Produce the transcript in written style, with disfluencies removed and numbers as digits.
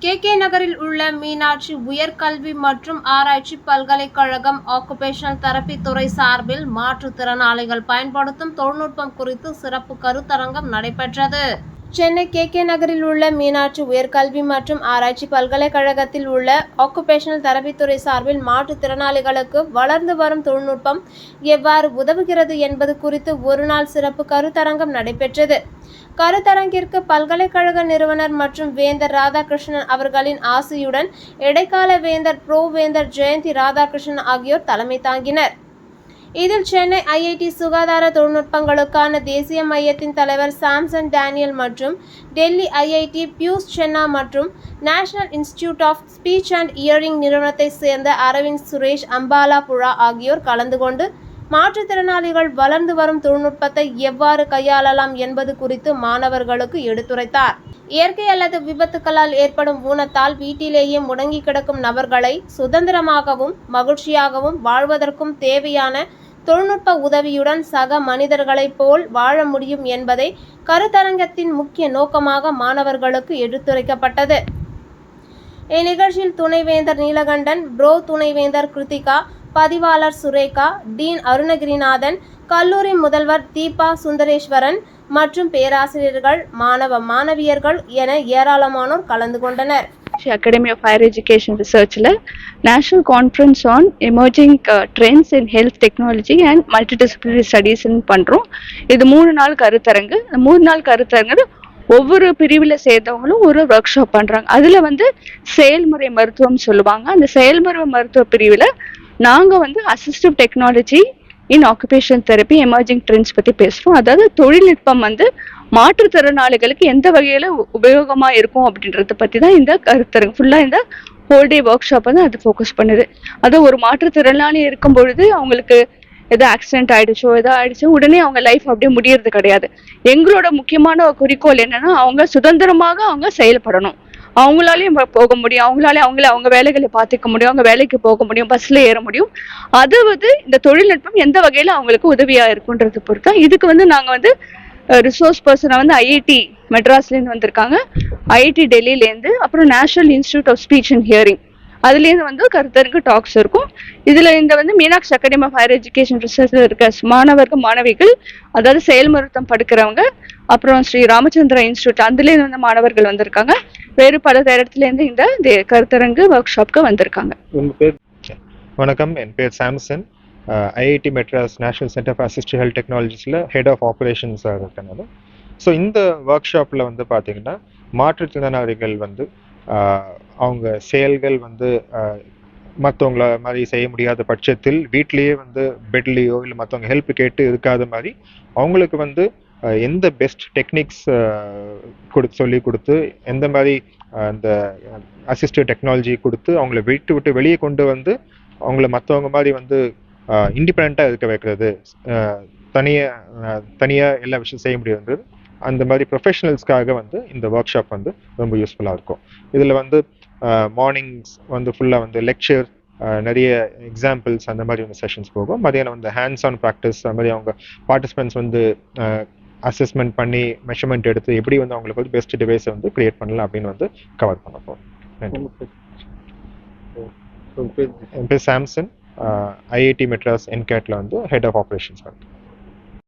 K நகரில் உள்ள மீனாட்சி உயர்கல்வி மற்றும் ஆராய்ச்சி பல்கலைக்கழகம் ஆக்குபேஷனல் தெரபி துறை சார்பில் மாற்றுத்திறனாளிகள் பயன்படுத்தும் தொழில்நுட்பம் குறித்து சிறப்பு கருத்தரங்கம் நடைபெற்றது. சென்னை கே நகரில் உள்ள மீனாட்சி உயர்கல்வி மற்றும் ஆராய்ச்சி பல்கலைக்கழகத்தில் உள்ள ஆக்குபேஷனல் தெரபி துறை சார்பில் மாற்றுத்திறனாளிகளுக்கு வளர்ந்து வரும் தொழில்நுட்பம் எவ்வாறு உதவுகிறது என்பது குறித்து ஒருநாள் சிறப்பு கருத்தரங்கம் நடைபெற்றது. கருத்தரங்கிற்கு பல்கலைக்கழக நிறுவனர் மற்றும் வேந்தர் ராதாகிருஷ்ணன் அவர்களின் ஆசியுடன் இடைக்கால வேந்தர் வேந்தர் ஜெயந்தி ராதாகிருஷ்ணன் ஆகியோர் தலைமை தாங்கினர். இதில் சென்னை ஐஐடி சுகாதார தொழில்நுட்பங்களுக்கான தேசிய மையத்தின் தலைவர் சாம்சன் டேனியல் மற்றும் டெல்லி ஐஐடி பியூஷ் சென்னா மற்றும் national institute of speech and hearing நிறுவனத்தை சேர்ந்த அரவிந்த் சுரேஷ் அம்பாலா புழா ஆகியோர் கலந்து கொண்டு மாற்றுத்திறனாளிகள் வளர்ந்து வரும் தொழில்நுட்பத்தை எவ்வாறு கையாளலாம் என்பது குறித்து மாணவர்களுக்கு எடுத்துரைத்தார். இயற்கை அல்லது விபத்துக்களால் ஏற்படும் ஊனத்தால் வீட்டிலேயே முடங்கி கிடக்கும் நபர்களை சுதந்திரமாகவும் மகிழ்ச்சியாகவும் வாழ்வதற்கும் தேவையான தொழில்நுட்ப உதவியுடன் சக மனிதர்களைப் போல் வாழ முடியும் என்பதை கருத்தரங்கத்தின் முக்கிய நோக்கமாக மாணவர்களுக்கு எடுத்துரைக்கப்பட்டது. இந்நிகழ்ச்சியில் துணைவேந்தர் நீலகண்டன், துணைவேந்தர் கிருத்திகா, பதிவாளர் சுரேகா, டீன் அருணகிரிநாதன், கல்லூரி முதல்வர் தீபா சுந்தரேஸ்வரன் மற்றும் பேராசிரியர்கள், மாணவியர்கள் என ஏராளமானோர் கலந்து கொண்டனர். Academy of Higher Education Researchல National Conference on Emerging Trends in Health Technology and Multidisciplinary Studies பண்றோம். இது 3 நாள் கருத்தரங்கு. 3 நாள் கருத்தரங்கு ஒவ்வொரு பிரிவில் சேர்ந்தவங்களும் ஒரு ஒர்க் ஷாப் பண்றாங்க. அதுல செயல்முறை மருத்துவம் சொல்லுவாங்க. அந்த செயல்முறை மருத்துவ பிரிவில் நாங்க assistive technology in occupation therapy emerging trends பத்தி பேசுறோம். அதாவது தொழில்நுட்பம் மாற்றுத்திறனாளிகளுக்கு எந்த வகையில உபயோகமா இருக்கும் அப்படின்றத பத்தி தான் இந்த கருத்தரங்கு ஃபுல்லா இந்த ஹோல் டே ஒர்க் ஷாப் அது ஃபோக்கஸ் பண்ணுது. அது ஒரு மாற்றுத்திறனாளி இருக்கும் பொழுது அவங்களுக்கு ஏதோ ஆக்சிடென்ட் ஆயிடுச்சோ உடனே அவங்க லைஃப் அப்படியே முடியறது கிடையாது. எங்களோட முக்கியமான குறிக்கோள் என்னன்னா அவங்க சுதந்திரமாக அவங்க செயல்படணும். அவங்களாலையும் போக முடியும், அவங்க வேலைகளை பார்த்துக்க முடியும், அவங்க வேலைக்கு போக முடியும், பஸ்ல ஏற முடியும். அது இந்த தொழில்நுட்பம் எந்த வகையில அவங்களுக்கு உதவியா இருக்குன்றது பொறுத்தா. இதுக்கு நாங்க ரிசோர்ஸ் பர்சனை ஐஐடி மெட்ராஸ்ல இருந்து வந்திருக்காங்க, ஐஐடி டெல்லியில இருந்து, அப்புறம் National institute of speech and Hearing அதுல இருந்து கருத்தரங்கு டாக்ஸ் இருக்கும். இதுல இந்த Meenakshi Academy of Higher Education ரிசர்ச்ல இருக்க மாணவிகள், அதாவது செயல் மருத்துவம் படிக்கிறவங்க, அப்புறம் ஸ்ரீ ராமச்சந்திரா இன்ஸ்டிடியூட் அதுல இருந்து மாணவர்கள் வந்திருக்காங்க. வேறு பல இடத்துல இருந்து இந்த கருத்தரங்கு ஒர்க் ஷாப்க்கு வந்திருக்காங்க. வணக்கம், என் பேர் Samson. IIT Madras National Centre for Assistive Health டெக்னாலஜிஸில் ஹெட் ஆஃப் ஆப்ரேஷன்ஸாக இருக்கனால. ஸோ இந்த ஒர்க் ஷாப்பில் பார்த்தீங்கன்னா மாற்றுத்திறனாளிகள் அவங்க செயல்கள் மற்றவங்கள மாதிரி செய்ய முடியாத பட்சத்தில் வீட்லேயே பெட்லேயோ இல்லை மற்றவங்க ஹெல்ப் கேட்டு இருக்காத மாதிரி அவங்களுக்கு எந்த பெஸ்ட் டெக்னிக்ஸ் சொல்லி கொடுத்து எந்த மாதிரி அந்த அசிஸ்டிவ் டெக்னாலஜி கொடுத்து அவங்கள விட்டு வெளியே கொண்டு அவங்கள மற்றவங்க மாதிரி இண்டிபெண்ட்டாக இருக்க வைக்கிறது, தனியாக எல்லா விஷயம் செய்ய முடியாது. அந்த மாதிரி ப்ரொஃபஷனல்ஸ்க்காக இந்த ஒர்க் ஷாப் ரொம்ப யூஸ்ஃபுல்லாக இருக்கும். இதில் மார்னிங்ஸ் ஃபுல்லாக லெக்சர், நிறைய எக்ஸாம்பிள்ஸ் அந்த மாதிரி செஷன்ஸ் போகும். மதியானம் ஹேண்ட்ஸ் ஆன் ப்ராக்டிஸ், அது மாதிரி அவங்க பார்ட்டிசிபென்ட்ஸ் அசஸ்மெண்ட் பண்ணி மெஷர்மெண்ட் எடுத்து எப்படி அவங்களுக்கு பெஸ்ட் டிவைஸை கிரியேட் பண்ணலாம் அப்படின்னு கவர் பண்ண போகிறோம். என் பேர் சாம்சன், ஐஐடி மெட்ராஸ் என்கேட்ல ஹெட் ஆஃப் ஆப்ரேஷன்ஸ்